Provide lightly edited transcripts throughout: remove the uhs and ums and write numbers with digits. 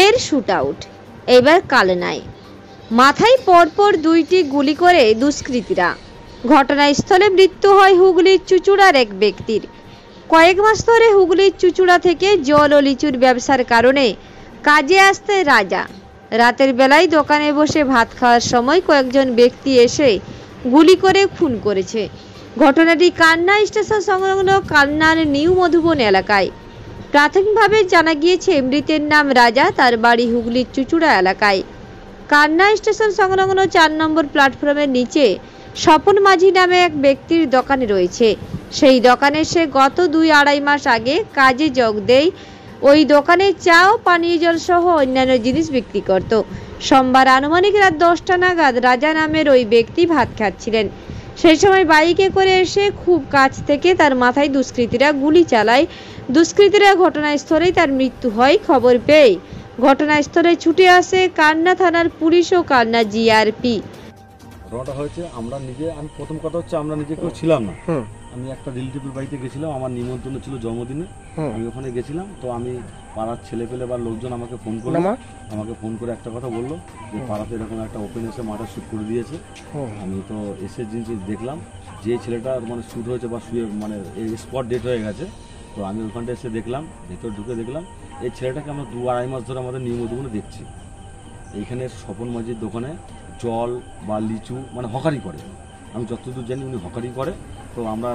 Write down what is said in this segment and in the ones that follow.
ফের shoot out, এবার কালনায় মাথায় পরপর 2টি গুলি করে দুষ্কৃতীরা। ঘটনাস্থলে মৃত্যু হয় হুগলির চুঁচুড়ার এক ব্যক্তির। কয়েক মাস ধরে হুগলির চুঁচুড়া থেকে জল ও লিচুর ব্যবসার কারণে কাজে আসতে রাজা রাতের বেলায় দোকানে বসে ভাত খাওয়ার সময় কয়েকজন ব্যক্তি এসে গুলি করে খুন করেছে। ঘটনাটি কান্না স্টেশন সংলগ্ন কান্নার নিউ মধুবন এলাকায়। প্রাথমিকভাবে জানা গিয়েছে মৃতের নাম রাজা, তার বাড়ি হুগলির চুঁচুড়া এলাকায়। কান্না স্টেশন সংলগ্ন 4 নম্বর প্ল্যাটফর্মের নিচে স্বপন মাঝি নামে এক ব্যক্তির দোকান রয়েছে। সেই দোকানে সে গত 2-2.5 মাস আগে কাজে যোগ দেয়। ওই দোকানে চা ও পানীয় জল সহ অন্যান্য জিনিস বিক্রি করত। সোমবার আনুমানিক রাত 10টা নাগাদ রাজা নামের ওই ব্যক্তি ভাত খাচ্ছিলেন। সেই সময় বাইকে করে এসে খুব কাছ থেকে তার মাথায় দুষ্কৃতীরা গুলি চালায়। দুষ্কৃতীরা ঘটনাস্থলেই তার মৃত্যু হয়। খবর পেয়ে ঘটনাস্থলে ছুটে আসে কান্না থানার পুলিশ ও কান্না জিআরপি। ঘটনাটা হয়েছে আমি প্রথম কথা হচ্ছে আমরা নিজে কেউ ছিলাম না। আমি একটা রিলেটিভের বাড়িতে গেছিলাম, আমার নিমন্ত্রণ ছিল জন্মদিনে। আমি ওখানে গেছিলাম, তো আমি পাড়ার ছেলেপেলে বা লোকজন আমাকে ফোন করে একটা কথা বললো যে পাড়াতে এরকম একটা ওপেন এসে মার্ডার শুট করে দিয়েছে। আমি তো এসে জিনিস দেখলাম যে ছেলেটা মানে শুট হয়েছে বা শুয়ে মানে স্পট ডেট হয়ে গেছে। তো আমি ওখানটা এসে দেখলাম, ভেতর ঢুকে দেখলাম এই ছেলেটাকে আমরা 2-2.5 মাস ধরে আমাদের নিয়মধুগুলো দেখছি। এইখানে স্বপন মাঝির দোকানে জল বা লিচু মানে হকারি করে, আমি যতদূর জানি উনি হকারি করে। তো আমরা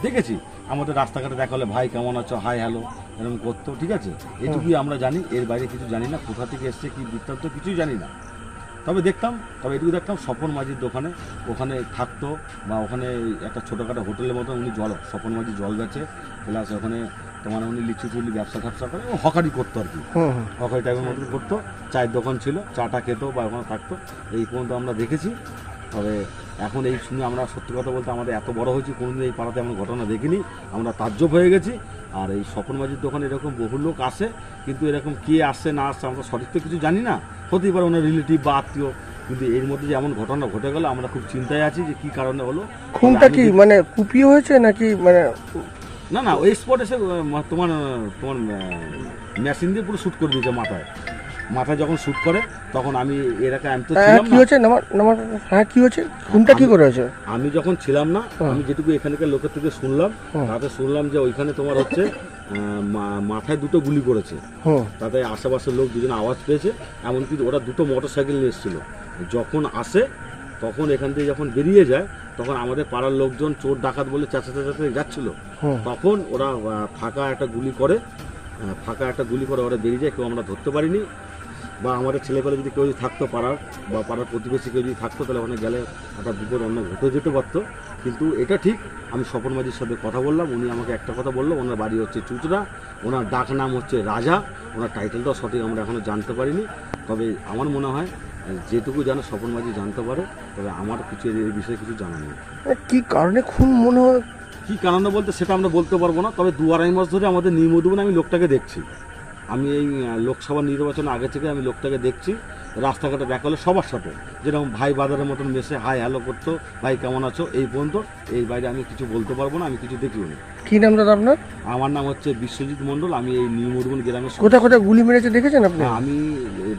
দেখেছি, আমাদের রাস্তাঘাটে দেখা হলে ভাই কেমন আছো, হাই হ্যালো এরকম করতো, ঠিক আছে, এটুকুই আমরা জানি। এর বাইরে কিছু জানি না, কোথা থেকে এসছে কি বৃত্তান্ত কিছুই জানি না। তবে এটুকু দেখতাম স্বপন মাঝির দোকানে ওখানে থাকতো, বা ওখানে একটা ছোটোখাটো হোটেলের মতো উনি স্বপন মাঝি জল বেচে, প্লাস ওখানে তোমার উনি লিচু চুলি ব্যবসা করে ও হকারি করতো আর কি, হকারি টাইপের মতো করতো। চায়ের দোকান ছিল, চাটা খেত বা ওখানে থাকতো, এই পর্যন্ত আমরা দেখেছি। তবে এখন এই শুনে আমরা সত্যি কথা বলতে আমাদের এত বড় হয়েছি, কোনোদিন এই পাড়াতে এমন ঘটনা দেখিনি, আমরা তাজ্জব হয়ে গেছি। আর এই স্বপন মাঝির দোকানে এরকম বহু লোক আসে, কিন্তু এরকম কে আসছে না আসছে আমরা সঠিক তো কিছু জানি না, হতেই পারে ওনার রিলেটিভ বা আত্মীয়। কিন্তু এর মধ্যে যে এমন ঘটনা ঘটে গেল, আমরা খুব চিন্তায় আছি যে কি কারণে হলো। খুনটা কি মানে কুপিয়ে হয়েছে নাকি মানে না ওই স্পট এসে তোমার মেশিন দিয়ে পুরো শুট করে দিয়েছে মাথায় যখন শুট করে তখন আমি এলাকায় আমি তো ছিলাম না। কি হয়েছে কি হয়েছে, খুনটা কি করে হয়েছে আমি যখন ছিলাম না, আমি যেটুকু এখানকার লোকের থেকে শুনলাম, তাতে শুনলাম যে ওইখানে তোমার হচ্ছে মাথায় 2টো গুলি করেছে। তাতে আশেপাশের লোক দুজন আওয়াজ পেয়েছে, এমনকি ওরা 2টো মোটরসাইকেল নিয়ে এসেছিল। যখন আসে তখন এখান থেকে যখন বেরিয়ে যায়, তখন আমাদের পাড়ার লোকজন চোর ডাকাত বলে চেঁচাতে যাচ্ছিল। তখন ওরা ফাঁকা একটা গুলি করে ওরা বেরিয়ে যায়। কেউ আমরা ধরতে পারিনি, বা আমাদের ছেলেপেলে যদি কেউ থাকতো পাড়ার বা পাড়ার প্রতিবেশী কেউ যদি থাকতো, তাহলে ওখানে গেলে একটা বিপদ অন্য ঘটে যেতে পারতো। কিন্তু এটা ঠিক, আমি স্বপন মাঝির সাথে কথা বললাম, উনি আমাকে একটা কথা বললো, ওনার বাড়ি হচ্ছে চুঁচুড়া, ওনার ডাক নাম হচ্ছে রাজা। ওনার টাইটেলটাও সঠিক আমরা এখনও জানতে পারিনি। তবে আমার মনে হয় যেটুকু জানে স্বপন মাঝি জানতে পারে, তবে আমার কিছু এই বিষয়ে কিছু জানা নেই। কি কারণে খুন মনে হয়, কী কারণে বলতে সেটা আমরা বলতে পারবো না। তবে 2-2.5 মাস ধরে আমাদের নির্মধুবনে আমি লোকটাকে দেখছি। আমি এই লোকসভা নির্বাচনের আগে থেকে আমি লোকটাকে দেখছি, রাস্তাঘাটে দেখা হলে সবার সাথে যেরকম ভাই বাজারের মতন মেশে হাই হ্যালো করতো, ভাই কেমন আছো, এই পর্যন্ত। এই বাইরে আমি কিছু বলতে পারবো না, আমি কিছু দেখিও নি। কি নাম দাদা আপনার? আমার নাম হচ্ছে বিশ্বজিৎ মণ্ডল। আমি এই নির্মধুবন গ্রামের। কোথায় কোথায় গুলি মেরেছে দেখেছেন আপনি? আমি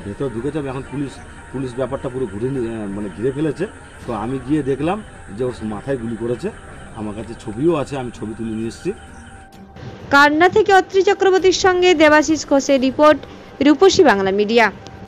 ভেতর ঢুকেছি, এখন পুলিশ ব্যাপারটা পুরো ঘিরে ফেলেছে। তো আমি গিয়ে দেখলাম যে ওর মাথায় গুলি করেছে। আমার কাছে ছবিও আছে, আমি ছবি তুলে নিয়ে এসেছি। কান্না থেকে অত্রি চক্রবর্তীর সঙ্গে দেবাশিস ঘোষের রিপোর্ট, রূপসী বাংলা মিডিয়া।